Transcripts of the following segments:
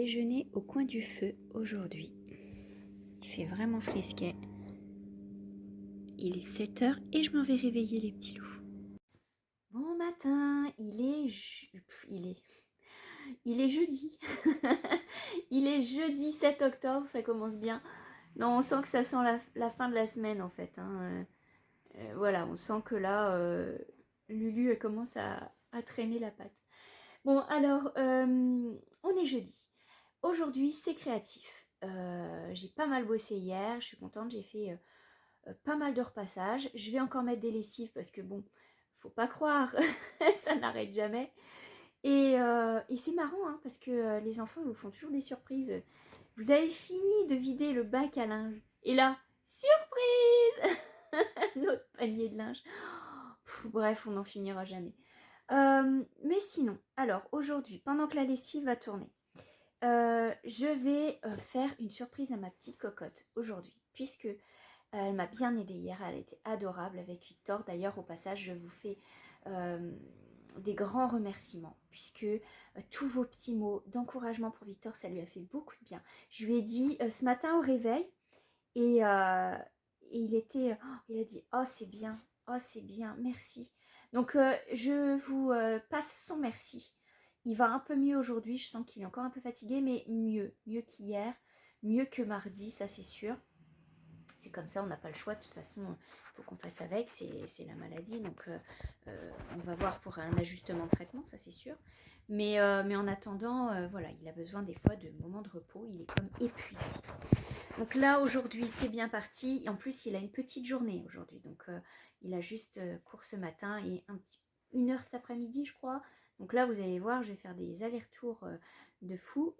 déjeuner au coin du feu aujourd'hui. Il fait vraiment frisquet. Il est 7h et je m'en vais réveiller les petits loups. Bon matin, il est jeudi. Il est jeudi 7 octobre, ça commence bien. Non, on sent que ça sent la fin de la semaine en fait. Voilà, on sent que là, Lulu elle commence à traîner la patte. Bon, alors, on est jeudi. Aujourd'hui, c'est créatif. J'ai pas mal bossé hier, je suis contente, j'ai fait pas mal de repassages. Je vais encore mettre des lessives parce que bon, faut pas croire, ça n'arrête jamais. Et c'est marrant hein, parce que les enfants vous font toujours des surprises. Vous avez fini de vider le bac à linge. Et là, surprise notre panier de linge. Bref, on n'en finira jamais. Mais sinon, alors aujourd'hui, pendant que la lessive va tourner, je vais faire une surprise à ma petite cocotte aujourd'hui, puisque elle m'a bien aidée hier, elle a été adorable avec Victor. D'ailleurs, au passage, je vous fais des grands remerciements, puisque tous vos petits mots d'encouragement pour Victor, ça lui a fait beaucoup de bien. Je lui ai dit ce matin au réveil, et il a dit « Oh, c'est bien, merci ». Donc, je vous passe son merci. Il va un peu mieux aujourd'hui, je sens qu'il est encore un peu fatigué, mais mieux qu'hier, mieux que mardi, ça c'est sûr. C'est comme ça, on n'a pas le choix, de toute façon, il faut qu'on fasse avec, c'est la maladie, donc on va voir pour un ajustement de traitement, ça c'est sûr. Mais en attendant, voilà, il a besoin des fois de moments de repos, il est comme épuisé. Donc là, aujourd'hui, c'est bien parti. Et en plus, il a une petite journée aujourd'hui. Donc, il a juste cours ce matin et une heure cet après-midi, je crois. Donc là, vous allez voir, je vais faire des allers-retours de fou.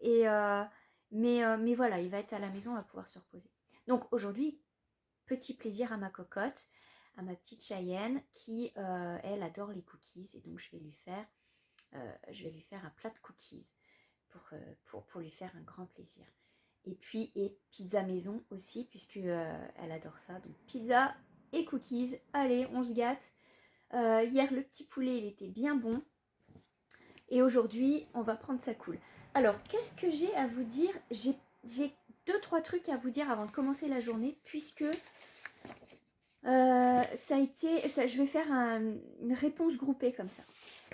Mais voilà, il va être à la maison, on va pouvoir se reposer. Donc aujourd'hui, petit plaisir à ma cocotte, à ma petite Cheyenne qui, elle, adore les cookies. Et donc, je vais lui faire un plat de cookies pour lui faire un grand plaisir. Et puis, pizza maison aussi, puisque elle adore ça. Donc, pizza et cookies. Allez, on se gâte. Hier, le petit poulet, il était bien bon. Et aujourd'hui, on va prendre ça cool. Alors, qu'est-ce que j'ai à vous dire? J'ai 2-3 trucs à vous dire avant de commencer la journée, puisque je vais faire une réponse groupée comme ça.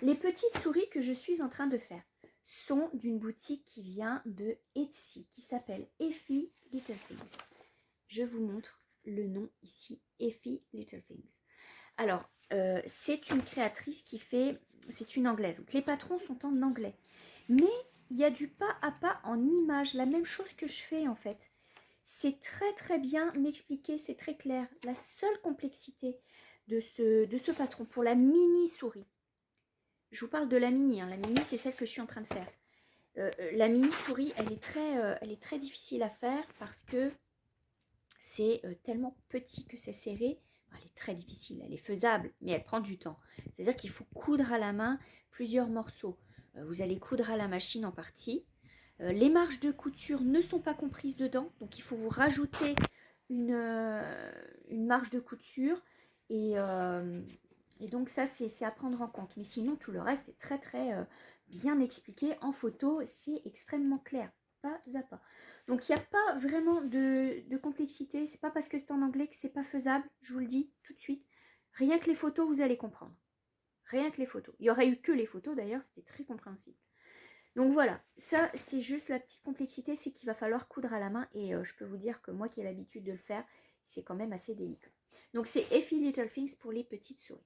Les petites souris que je suis en train de faire sont d'une boutique qui vient de Etsy, qui s'appelle Effie Little Things. Je vous montre le nom ici, Effie Little Things. Alors, c'est une créatrice c'est une anglaise. Donc, les patrons sont en anglais. Mais il y a du pas à pas en images, la même chose que je fais en fait. C'est très très bien expliqué, c'est très clair. La seule complexité de ce patron pour la mini souris, je vous parle de la mini, la mini c'est celle que je suis en train de faire. La mini souris, elle est très difficile à faire parce que c'est tellement petit que c'est serré. Elle est très difficile, elle est faisable, mais elle prend du temps. C'est-à-dire qu'il faut coudre à la main plusieurs morceaux. Vous allez coudre à la machine en partie. Les marges de couture ne sont pas comprises dedans, donc il faut vous rajouter une marge de couture. Et donc ça, c'est à prendre en compte. Mais sinon, tout le reste est très très bien expliqué en photo. C'est extrêmement clair, pas à pas. Donc il n'y a pas vraiment de complexité. C'est pas parce que c'est en anglais que c'est pas faisable. Je vous le dis tout de suite. Rien que les photos, vous allez comprendre. Rien que les photos. Il y aurait eu que les photos d'ailleurs, c'était très compréhensible. Donc voilà, ça c'est juste la petite complexité, c'est qu'il va falloir coudre à la main et je peux vous dire que moi qui ai l'habitude de le faire, c'est quand même assez délicat. Donc c'est Effie Little Things pour les petites souris.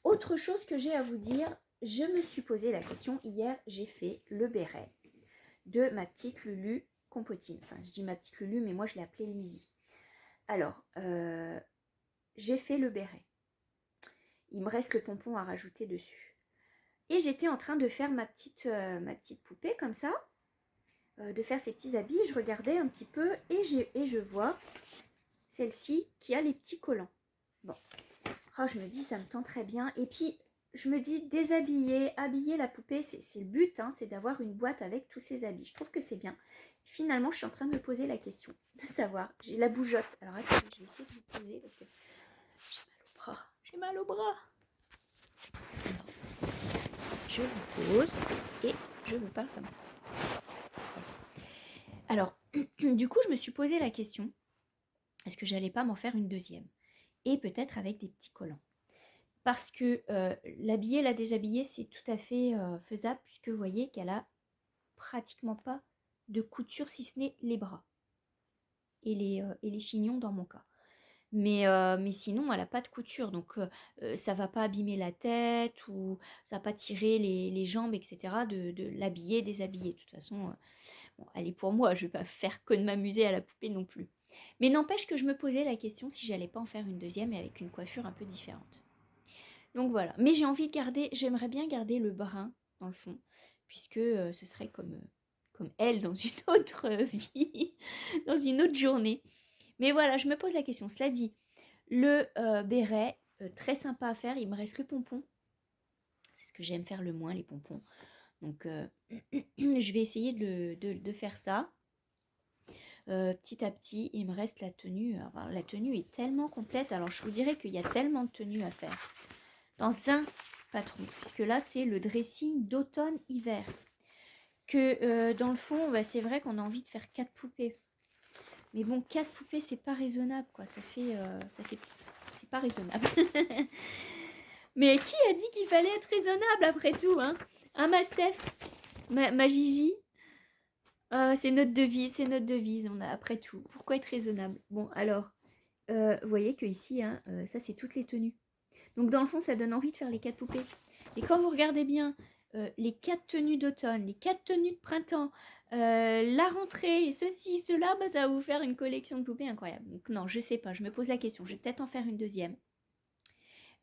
Autre chose que j'ai à vous dire, je me suis posé la question, hier j'ai fait le béret de ma petite Lulu Compotine. Enfin je dis ma petite Lulu mais moi je l'ai appelée Lizzie. Alors, j'ai fait le béret. Il me reste le pompon à rajouter dessus. Et j'étais en train de faire ma petite poupée comme ça, de faire ses petits habits. Je regardais un petit peu et je vois celle-ci qui a les petits collants. Bon, oh, je me dis ça me tend très bien. Et puis je me dis déshabiller, habiller la poupée, c'est le but, hein, c'est d'avoir une boîte avec tous ses habits. Je trouve que c'est bien. Finalement, je suis en train de me poser la question de savoir. J'ai la bougeotte. Alors attendez, je vais essayer de vous poser parce que j'ai mal au bras. J'ai mal au bras. Alors, je vous pose et je vous parle comme ça. Alors, du coup, je me suis posé la question, est-ce que j'allais pas m'en faire une deuxième? Et peut-être avec des petits collants. Parce que l'habiller, la déshabiller, c'est tout à fait faisable, puisque vous voyez qu'elle a pratiquement pas de couture, si ce n'est les bras et les chignons dans mon cas. Mais sinon, elle n'a pas de couture, donc ça va pas abîmer la tête ou ça va pas tirer les jambes, etc. de l'habiller, déshabiller. De toute façon, bon, elle est pour moi, je vais pas faire que de m'amuser à la poupée non plus. Mais n'empêche que je me posais la question si j'allais pas en faire une deuxième et avec une coiffure un peu différente. Donc voilà, mais j'ai envie de garder, j'aimerais bien garder le brun dans le fond, puisque ce serait comme elle dans une autre vie, dans une autre journée. Mais voilà, je me pose la question. Cela dit, le béret, très sympa à faire, il me reste le pompon. C'est ce que j'aime faire le moins, les pompons. Donc je vais essayer de faire ça. Petit à petit, il me reste la tenue. Alors, la tenue est tellement complète. Alors je vous dirais qu'il y a tellement de tenues à faire dans un patron, puisque là c'est le dressing d'automne-hiver. Que dans le fond, bah, c'est vrai qu'on a envie de faire 4 poupées. Mais bon, 4 poupées, c'est pas raisonnable, quoi. C'est pas raisonnable. Mais qui a dit qu'il fallait être raisonnable après tout, hein? Hein, ma Steph? Ma Gigi? C'est notre devise, c'est notre devise, on a après tout. Pourquoi être raisonnable? Bon, alors, vous voyez que ici, hein, ça c'est toutes les tenues. Donc dans le fond, ça donne envie de faire les 4 poupées. Et quand vous regardez bien les 4 tenues d'automne, les 4 tenues de printemps, la rentrée, ceci, cela, bah, ça va vous faire une collection de poupées incroyable. Donc non, je sais pas, je me pose la question. Je vais peut-être en faire une deuxième.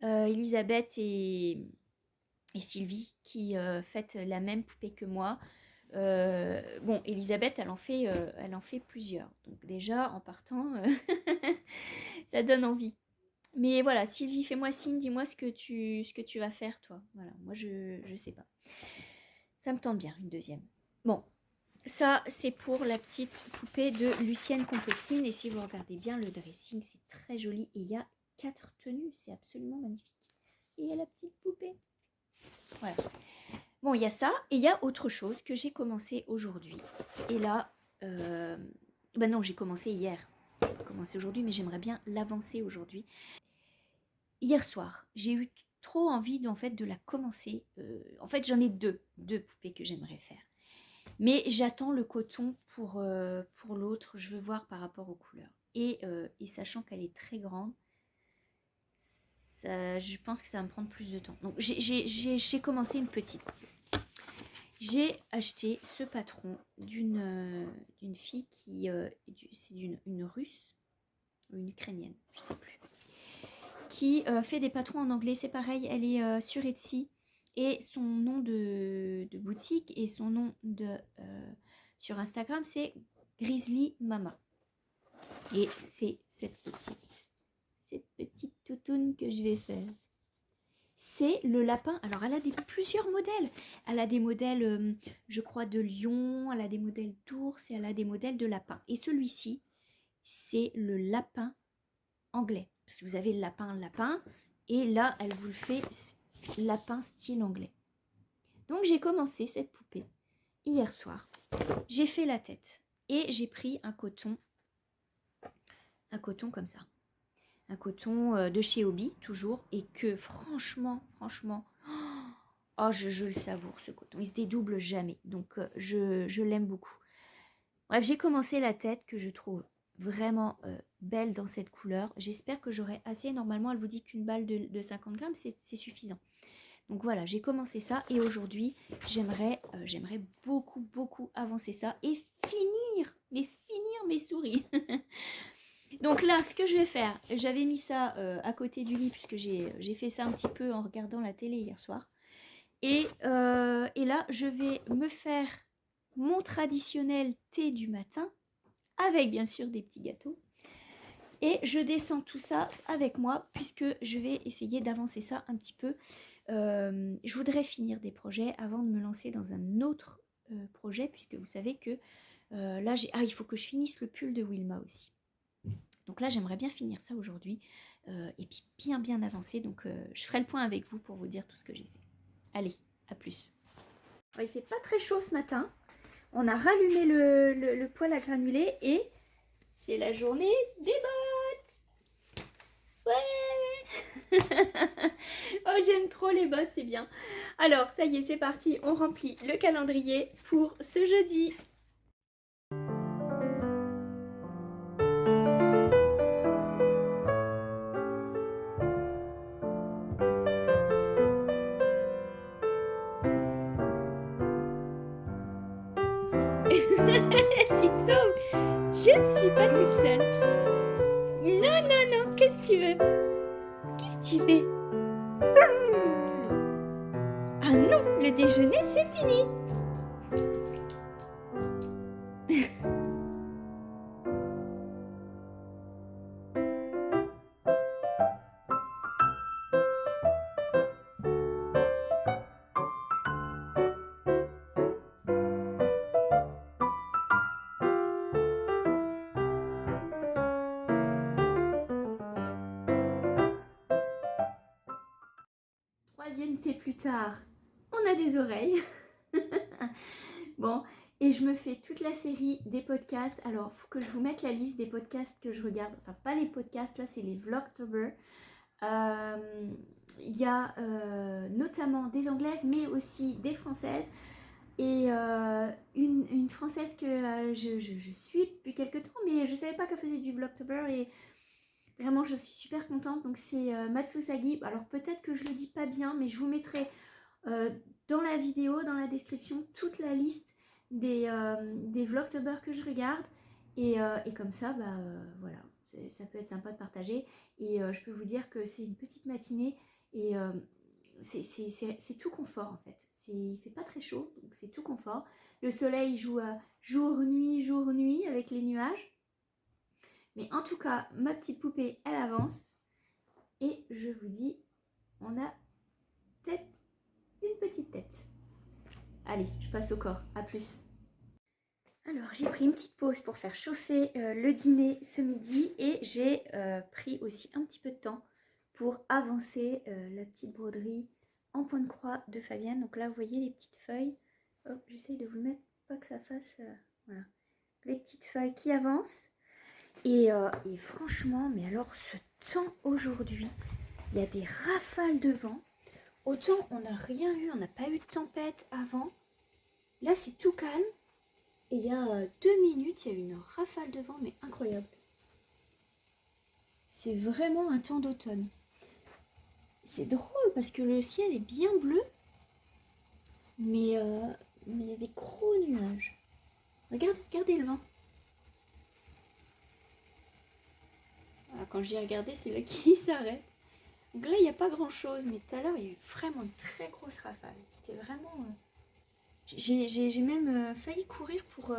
Elisabeth et Sylvie qui fêtent la même poupée que moi. Bon, Elisabeth, elle en fait plusieurs. Donc déjà, en partant, ça donne envie. Mais voilà, Sylvie, fais-moi signe, dis-moi ce que tu vas faire, toi. Voilà, moi, je sais pas. Ça me tente bien, une deuxième. Bon, ça, c'est pour la petite poupée de Lucienne Compétine. Et si vous regardez bien, le dressing, c'est très joli. Et il y a 4 tenues, c'est absolument magnifique. Et il y a la petite poupée. Voilà. Bon, il y a ça, et il y a autre chose que j'ai commencé aujourd'hui. Et là, ben non, j'ai commencé hier. J'ai commencé aujourd'hui, mais j'aimerais bien l'avancer aujourd'hui. Hier soir, j'ai eu trop envie en fait de la commencer. En fait, j'en ai deux poupées que j'aimerais faire. Mais j'attends le coton pour l'autre. Je veux voir par rapport aux couleurs. Et sachant qu'elle est très grande, ça, je pense que ça va me prendre plus de temps. Donc j'ai commencé une petite. J'ai acheté ce patron d'une fille qui c'est une russe ou une ukrainienne, je sais plus, qui fait des patrons en anglais. C'est pareil, elle est sur Etsy et son nom de boutique et son nom sur Instagram, c'est Grizzly Mama. Et c'est cette petite toutoune que je vais faire. C'est le lapin. Alors, elle a plusieurs modèles. Elle a des modèles, je crois, de lion, elle a des modèles d'ours et elle a des modèles de lapin. Et celui-ci, c'est le lapin anglais. Parce que vous avez le lapin. Et là, elle vous le fait lapin style anglais. Donc, j'ai commencé cette poupée hier soir. J'ai fait la tête. Et j'ai pris un coton comme ça. Un coton de chez Hobby, toujours. Et que franchement, oh, je le savoure ce coton. Il se dédouble jamais. Donc je l'aime beaucoup. Bref, j'ai commencé la tête que je trouve vraiment belle dans cette couleur. J'espère que j'aurai assez. Normalement, elle vous dit qu'une balle de 50 grammes, c'est suffisant. Donc voilà, j'ai commencé ça. Et aujourd'hui, j'aimerais beaucoup avancer ça et finir mes souris. Donc là, ce que je vais faire, j'avais mis ça à côté du lit puisque j'ai fait ça un petit peu en regardant la télé hier soir. Et là, je vais me faire mon traditionnel thé du matin avec bien sûr des petits gâteaux. Et je descends tout ça avec moi puisque je vais essayer d'avancer ça un petit peu. Je voudrais finir des projets avant de me lancer dans un autre projet puisque vous savez que là, il faut que je finisse le pull de Wilma aussi. Donc là, j'aimerais bien finir ça aujourd'hui et puis bien avancer. Donc, je ferai le point avec vous pour vous dire tout ce que j'ai fait. Allez, à plus. Il fait pas très chaud ce matin. On a rallumé le poêle à granulés et c'est la journée des bottes. Ouais. Oh, j'aime trop les bottes, c'est bien. Alors, ça y est, c'est parti. On remplit le calendrier pour ce jeudi. Petite sauve, je ne suis pas toute seule. Non, non, non, qu'est-ce que tu veux? Qu'est-ce que tu fais? Ah non, le déjeuner, c'est fini. Troisième thé plus tard, on a des oreilles. Bon, et je me fais toute la série des podcasts. Alors, il faut que je vous mette la liste des podcasts que je regarde. Enfin, pas les podcasts, là, c'est les Vlogtober. Il y a notamment des anglaises, mais aussi des françaises. Et une française que je suis depuis quelques temps, mais je ne savais pas qu'elle faisait du Vlogtober. Et vraiment, je suis super contente. Donc, c'est Matsusagi. Alors, peut-être que je le dis pas bien, mais je vous mettrai dans la vidéo, dans la description, toute la liste des Vlogtober que je regarde. Et comme ça, voilà, ça peut être sympa de partager. Et je peux vous dire que c'est une petite matinée et c'est tout confort en fait. Il fait pas très chaud, donc c'est tout confort. Le soleil joue à jour-nuit avec les nuages. Mais en tout cas, ma petite poupée, elle avance. Et je vous dis, on a une petite tête. Allez, je passe au corps. À plus. Alors, j'ai pris une petite pause pour faire chauffer le dîner ce midi et j'ai pris aussi un petit peu de temps pour avancer la petite broderie en point de croix de Fabienne. Donc là, vous voyez les petites feuilles. Hop, j'essaye de vous le mettre, pas que ça fasse... voilà. Les petites feuilles qui avancent. Et franchement, mais alors ce temps aujourd'hui, il y a des rafales de vent. Autant on n'a rien eu, on n'a pas eu de tempête avant. Là, c'est tout calme. Et il y a 2 minutes, il y a eu une rafale de vent, mais incroyable. C'est vraiment un temps d'automne. C'est drôle parce que le ciel est bien bleu, mais il y a des gros nuages. Regardez le vent. Voilà, quand je dis regarder, c'est là qui s'arrête. Donc là, il n'y a pas grand-chose, mais tout à l'heure, il y a eu vraiment une très grosse rafale. C'était vraiment... J'ai même failli courir pour...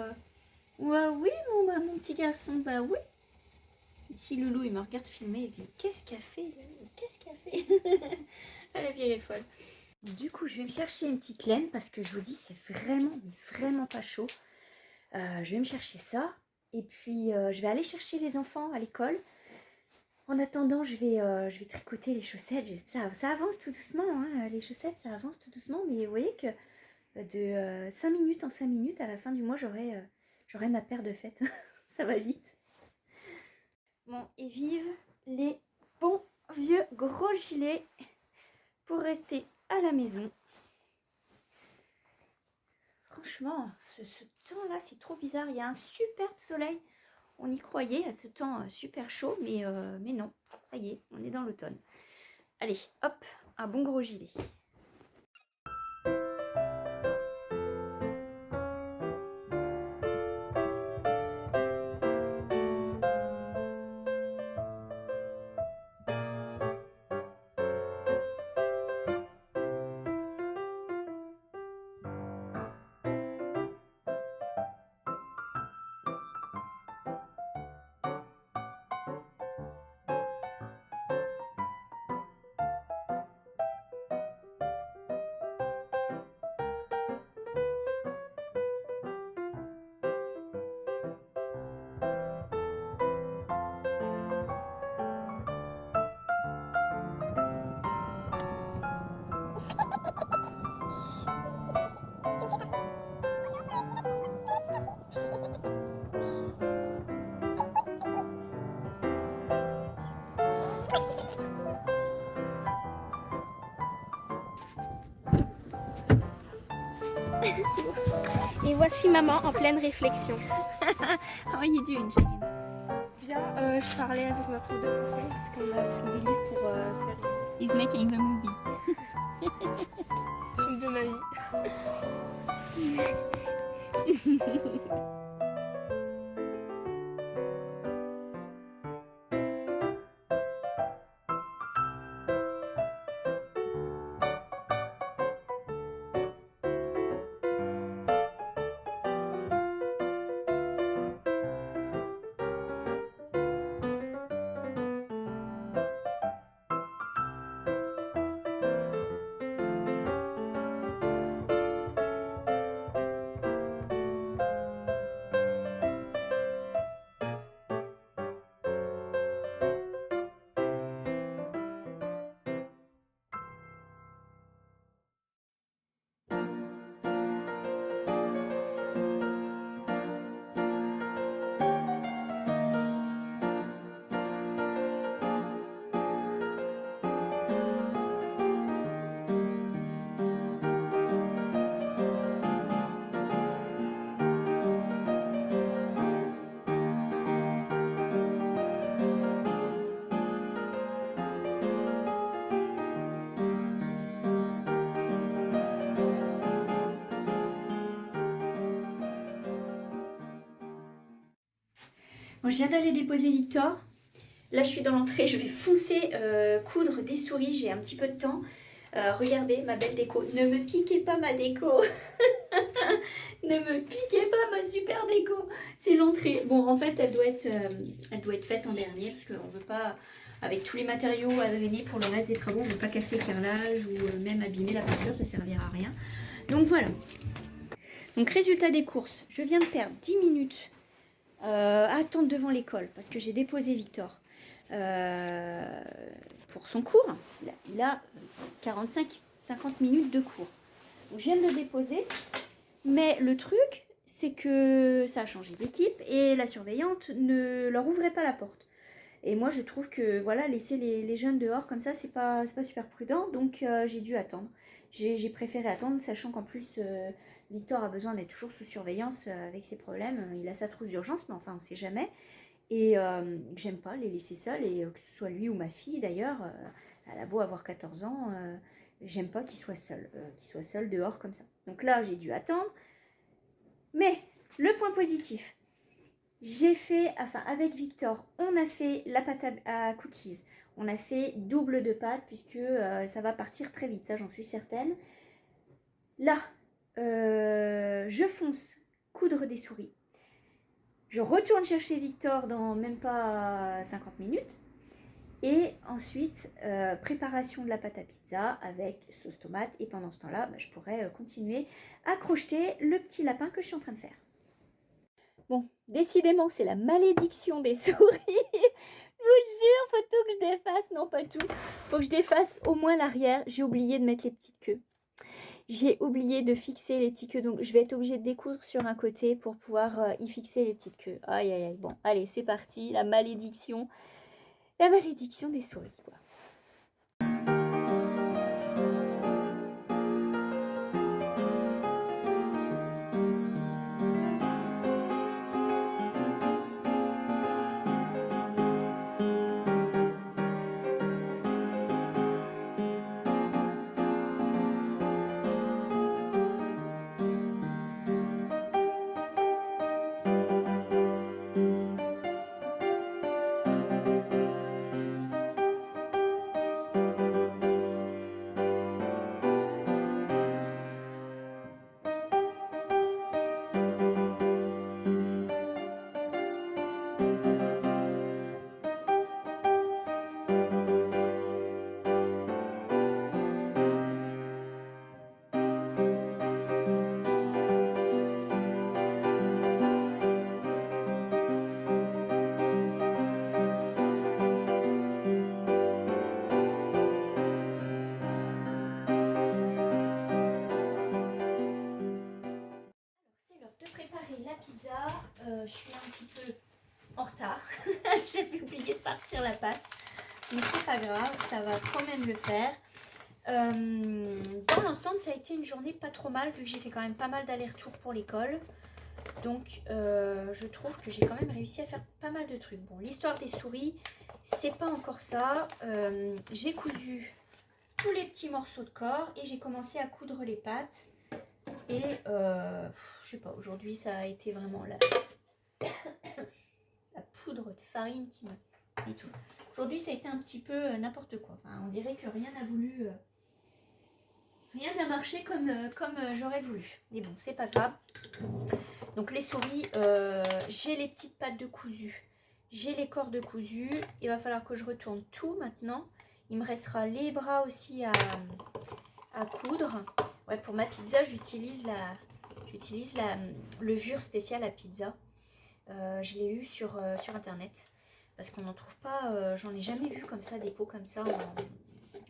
Ouais, oui, mon petit garçon, bah oui. Petit loulou, il me regarde filmer, il se dit qu'est-ce qu'elle fait? Qu'est-ce qu'elle fait? Ah, la vieille est folle. Du coup, je vais me chercher une petite laine parce que je vous dis, c'est vraiment pas chaud. Je vais me chercher ça. Et puis, je vais aller chercher les enfants à l'école. En attendant, je vais tricoter les chaussettes. Ça avance tout doucement, hein. Les chaussettes, ça avance tout doucement. Mais vous voyez que de 5 minutes en 5 minutes, à la fin du mois, j'aurai ma paire de fêtes. Ça va vite. Bon, et vive les bons vieux gros gilets pour rester à la maison. Franchement, ce temps-là, c'est trop bizarre. Il y a un superbe soleil. On y croyait à ce temps super chaud, mais non. Ça y est, on est dans l'automne. Allez, hop, un bon gros gilet. voici maman en pleine réflexion. How are you doing, Jane? Bien, je parlais avec ma prof de français parce qu'on a pris des livres pour faire He's making the movie. le film de ma vie. Bon, je viens d'aller déposer Victor. Là, je suis dans l'entrée. Je vais foncer coudre des souris. J'ai un petit peu de temps. Regardez ma belle déco. Ne me piquez pas ma déco. Ne me piquez pas ma super déco. C'est l'entrée. Bon, en fait, elle doit être faite en dernier parce qu'on ne veut pas, avec tous les matériaux à drainer pour le reste des travaux, on ne veut pas casser le carrelage ou même abîmer la peinture. Ça ne servira à rien. Donc voilà. Donc résultat des courses. Je viens de perdre 10 minutes. À attendre devant l'école parce que j'ai déposé Victor pour son cours. Il a 45-50 minutes de cours. Donc, je viens de le déposer, mais le truc c'est que ça a changé d'équipe et la surveillante ne leur ouvrait pas la porte. Et moi je trouve que voilà, laisser les jeunes dehors comme ça c'est pas super prudent, donc j'ai dû attendre. J'ai préféré attendre, sachant qu'en plus Victor a besoin d'être toujours sous surveillance avec ses problèmes. Il a sa trousse d'urgence, mais enfin on sait jamais. Et j'aime pas les laisser seuls, et que ce soit lui ou ma fille d'ailleurs, elle a beau avoir 14 ans, j'aime pas qu'il soit seul dehors comme ça. Donc là j'ai dû attendre. Mais le point positif, avec Victor, on a fait la pâte à cookies. On a fait double de pâte puisque ça va partir très vite, ça j'en suis certaine. Là, je fonce coudre des souris. Je retourne chercher Victor dans même pas 50 minutes. Et ensuite, préparation de la pâte à pizza avec sauce tomate. Et pendant ce temps-là, je pourrais continuer à crocheter le petit lapin que je suis en train de faire. Bon, décidément, c'est la malédiction des souris. Je vous jure, faut tout que je défasse. Non, pas tout. Faut que je déface au moins l'arrière. J'ai oublié de mettre les petites queues. J'ai oublié de fixer les petites queues. Donc, je vais être obligée de découdre sur un côté pour pouvoir y fixer les petites queues. Aïe, aïe, aïe. Bon, allez, c'est parti. La malédiction des souris, quoi. La pizza, je suis un petit peu en retard. J'avais oublié de partir la pâte, mais c'est pas grave, ça va quand même le faire. Dans l'ensemble, ça a été une journée pas trop mal, vu que j'ai fait quand même pas mal d'allers-retours pour l'école. Donc, je trouve que j'ai quand même réussi à faire pas mal de trucs. Bon, l'histoire des souris, c'est pas encore ça. J'ai cousu tous les petits morceaux de corps et j'ai commencé à coudre les pattes. Et, je sais pas, aujourd'hui, ça a été vraiment la poudre de farine qui me... et tout. Aujourd'hui, ça a été un petit peu n'importe quoi. Enfin, on dirait que rien n'a voulu... rien n'a marché comme j'aurais voulu. Mais bon, c'est pas grave. Donc les souris, j'ai les petites pattes de cousu. J'ai les corps de cousu. Il va falloir que je retourne tout maintenant. Il me restera les bras aussi à coudre. Ouais, pour ma pizza, j'utilise la levure spéciale à pizza. Je l'ai eu sur internet. Parce qu'on n'en trouve pas, j'en ai jamais vu comme ça, des pots comme ça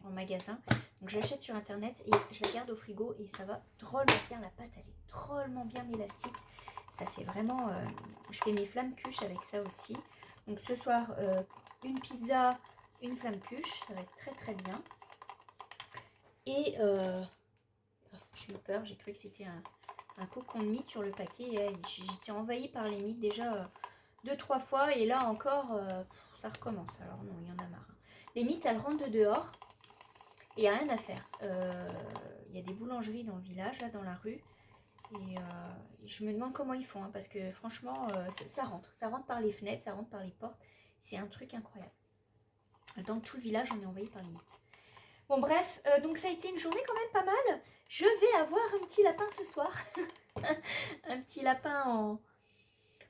en magasin. Donc j'achète sur internet et je la garde au frigo et ça va drôlement bien. La pâte, elle est drôlement bien élastique. Ça fait vraiment... je fais mes flammes cuches avec ça aussi. Donc ce soir, une pizza, une flamme cuche. Ça va être très très bien. Et j'ai eu peur, j'ai cru que c'était un cocon de mythe sur le paquet. J'étais envahie par les mythes déjà 2-3 fois. Et là encore, ça recommence. Alors non, il y en a marre. Les mythes, elles rentrent de dehors. Et il n'y a rien à faire. Il y a des boulangeries dans le village, là, dans la rue. Et je me demande comment ils font. Parce que franchement, ça rentre. Ça rentre par les fenêtres, ça rentre par les portes. C'est un truc incroyable. Dans tout le village, on est envahi par les mythes. Bon, bref. Donc, ça a été une journée quand même pas mal. Je vais avoir un petit lapin ce soir. Un petit lapin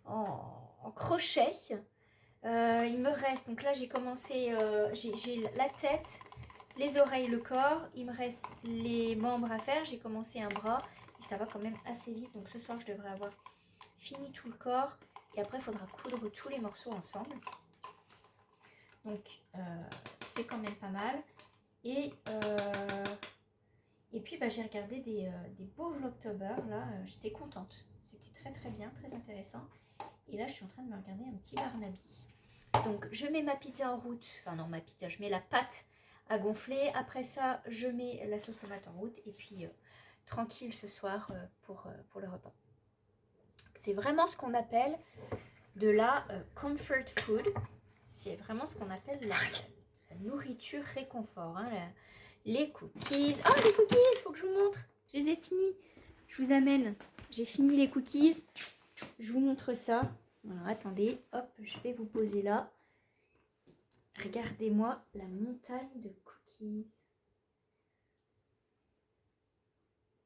en crochet. Il me reste... Donc là, j'ai commencé... j'ai la tête... les oreilles, le corps, il me reste les membres à faire. J'ai commencé un bras et ça va quand même assez vite. Donc ce soir, je devrais avoir fini tout le corps. Et après, il faudra coudre tous les morceaux ensemble. Donc, c'est quand même pas mal. Et puis, j'ai regardé des beaux Vlogtober. Là, j'étais contente. C'était très très bien, très intéressant. Et là, je suis en train de me regarder un petit Barnaby. Donc, je mets ma pizza en route. Enfin, non, ma pizza, je mets la pâte à gonfler. Après ça, je mets la sauce tomate en route. Et puis, tranquille ce soir pour le repas. C'est vraiment ce qu'on appelle de la comfort food. C'est vraiment ce qu'on appelle la nourriture réconfort. Hein, les cookies. Oh, les cookies, il faut que je vous montre. Je les ai finis. Je vous amène. J'ai fini les cookies. Je vous montre ça. Alors, attendez. Hop, je vais vous poser là. Regardez-moi la montagne de cookies.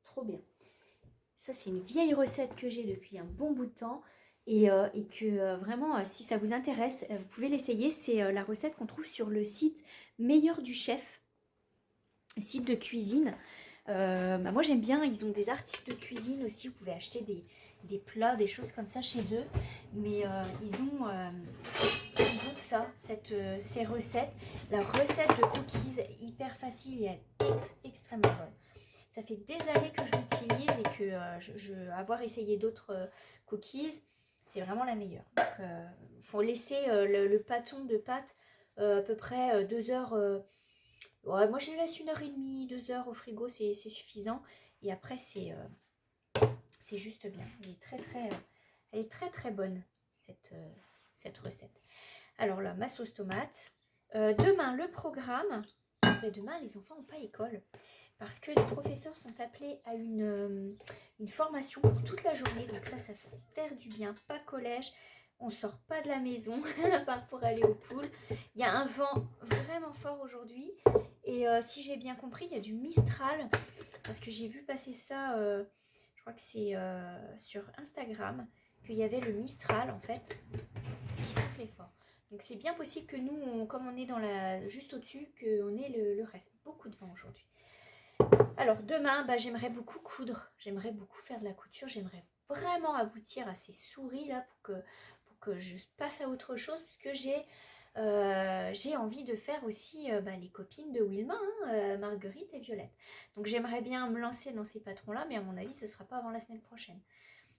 Trop bien. Ça, c'est une vieille recette que j'ai depuis un bon bout de temps. Et que vraiment, si ça vous intéresse, vous pouvez l'essayer. C'est la recette qu'on trouve sur le site Meilleur du Chef, site de cuisine. Moi, j'aime bien. Ils ont des articles de cuisine aussi. Vous pouvez acheter des plats, des choses comme ça chez eux. Mais ils ont ça, ces recettes. La recette de cookies est hyper facile et elle est extrêmement bonne. Ça fait des années que je l'utilise et que avoir essayé d'autres cookies, c'est vraiment la meilleure. Donc, faut laisser le pâton de pâte à peu près 2 heures. Ouais, moi, je laisse 1h30, 2 heures au frigo, c'est suffisant. Et après, c'est juste bien. Elle est très très bonne, cette recette. Alors là, ma sauce tomate. Demain, le programme. Demain, les enfants n'ont pas école. Parce que les professeurs sont appelés à une formation pour toute la journée. Donc ça fait faire du bien. Pas collège. On ne sort pas de la maison, à part pour aller au pool. Il y a un vent vraiment fort aujourd'hui. Et si j'ai bien compris, il y a du Mistral. Parce que j'ai vu passer ça, je crois que c'est sur Instagram, qu'il y avait le Mistral, en fait, qui soufflait fort. Donc c'est bien possible que nous, comme on est juste au-dessus, qu'on ait le reste. Beaucoup de vent aujourd'hui. Alors demain, j'aimerais beaucoup coudre. J'aimerais beaucoup faire de la couture. J'aimerais vraiment aboutir à ces souris là pour que je passe à autre chose, puisque j'ai envie de faire aussi les copines de Wilma, Marguerite et Violette. Donc j'aimerais bien me lancer dans ces patrons-là, mais à mon avis, ce ne sera pas avant la semaine prochaine.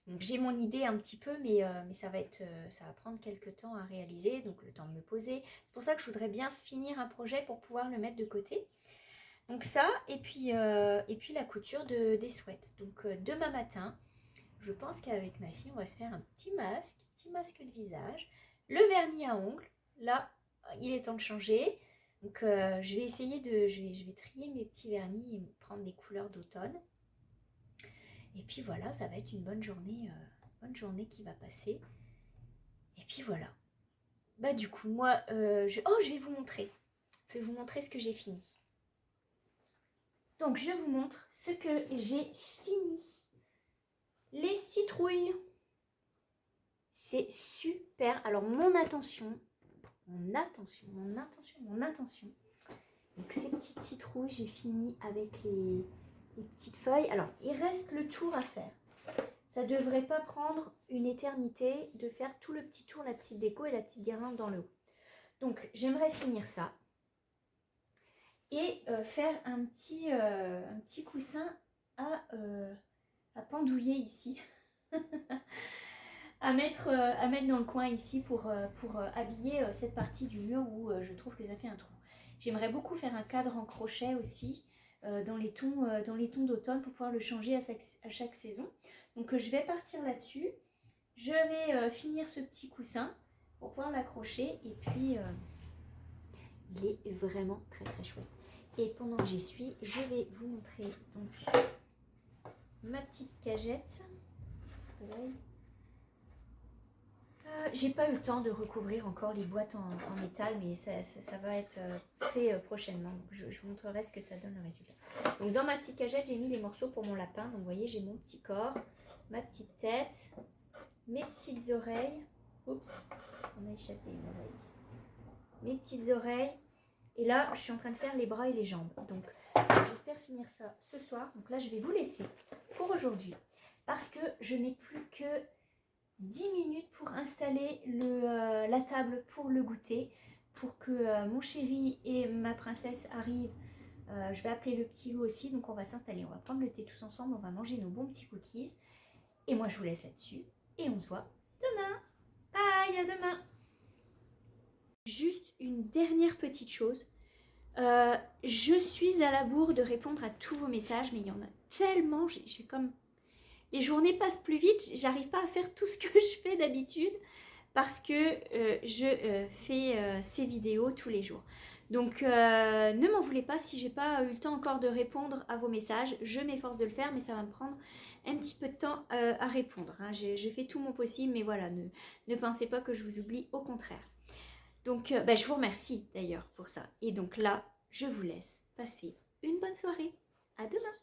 Donc j'ai mon idée un petit peu, mais ça va prendre quelques temps à réaliser, donc le temps de me poser. C'est pour ça que je voudrais bien finir un projet pour pouvoir le mettre de côté. Donc ça, et puis la couture des sweats. Donc demain matin, je pense qu'avec ma fille, on va se faire un petit masque de visage. Le vernis à ongles, là, il est temps de changer. Donc je vais essayer je vais trier mes petits vernis et prendre des couleurs d'automne. Et puis voilà, ça va être une bonne journée qui va passer. Et puis voilà. Bah du coup, moi, je vais vous montrer. Je vais vous montrer ce que j'ai fini. Donc je vous montre ce que j'ai fini. Les citrouilles. C'est super. Alors mon intention. Donc ces petites citrouilles, j'ai fini avec les petites feuilles. Alors il reste le tour à faire. Ça ne devrait pas prendre une éternité de faire tout le petit tour, la petite déco et la petite guirlande dans le haut. Donc j'aimerais finir ça. Et faire un petit coussin à pendouiller ici. à mettre dans le coin ici pour habiller cette partie du mur où je trouve que ça fait un trou. J'aimerais beaucoup faire un cadre en crochet aussi dans les tons d'automne pour pouvoir le changer à chaque saison. Donc je vais partir là-dessus. Je vais finir ce petit coussin pour pouvoir l'accrocher et puis il est vraiment très très chouette. Et pendant que j'y suis, je vais vous montrer donc ma petite cagette. J'ai pas eu le temps de recouvrir encore les boîtes en métal, mais ça va être fait prochainement. Donc je vous montrerai ce que ça donne le résultat. Donc dans ma petite cagette, j'ai mis les morceaux pour mon lapin. Donc vous voyez, j'ai mon petit corps, ma petite tête, mes petites oreilles. Oups, on a échappé une oreille. Mes petites oreilles. Et là, je suis en train de faire les bras et les jambes. Donc j'espère finir ça ce soir. Donc là, je vais vous laisser pour aujourd'hui. Parce que je n'ai plus que 10 minutes pour installer la table pour le goûter, pour que mon chéri et ma princesse arrivent. Je vais appeler le petit loup aussi, donc on va s'installer, on va prendre le thé tous ensemble, on va manger nos bons petits cookies. Et moi je vous laisse là-dessus, et on se voit demain. Bye, à demain. Juste une dernière petite chose. Je suis à la bourre de répondre à tous vos messages, mais il y en a tellement, j'ai comme... Les journées passent plus vite, j'arrive pas à faire tout ce que je fais d'habitude parce que je fais ces vidéos tous les jours. Donc ne m'en voulez pas si j'ai pas eu le temps encore de répondre à vos messages. Je m'efforce de le faire, mais ça va me prendre un petit peu de temps à répondre. Hein. Je fais tout mon possible, mais voilà, ne pensez pas que je vous oublie, au contraire. Donc je vous remercie d'ailleurs pour ça. Et donc là, je vous laisse passer une bonne soirée. À demain.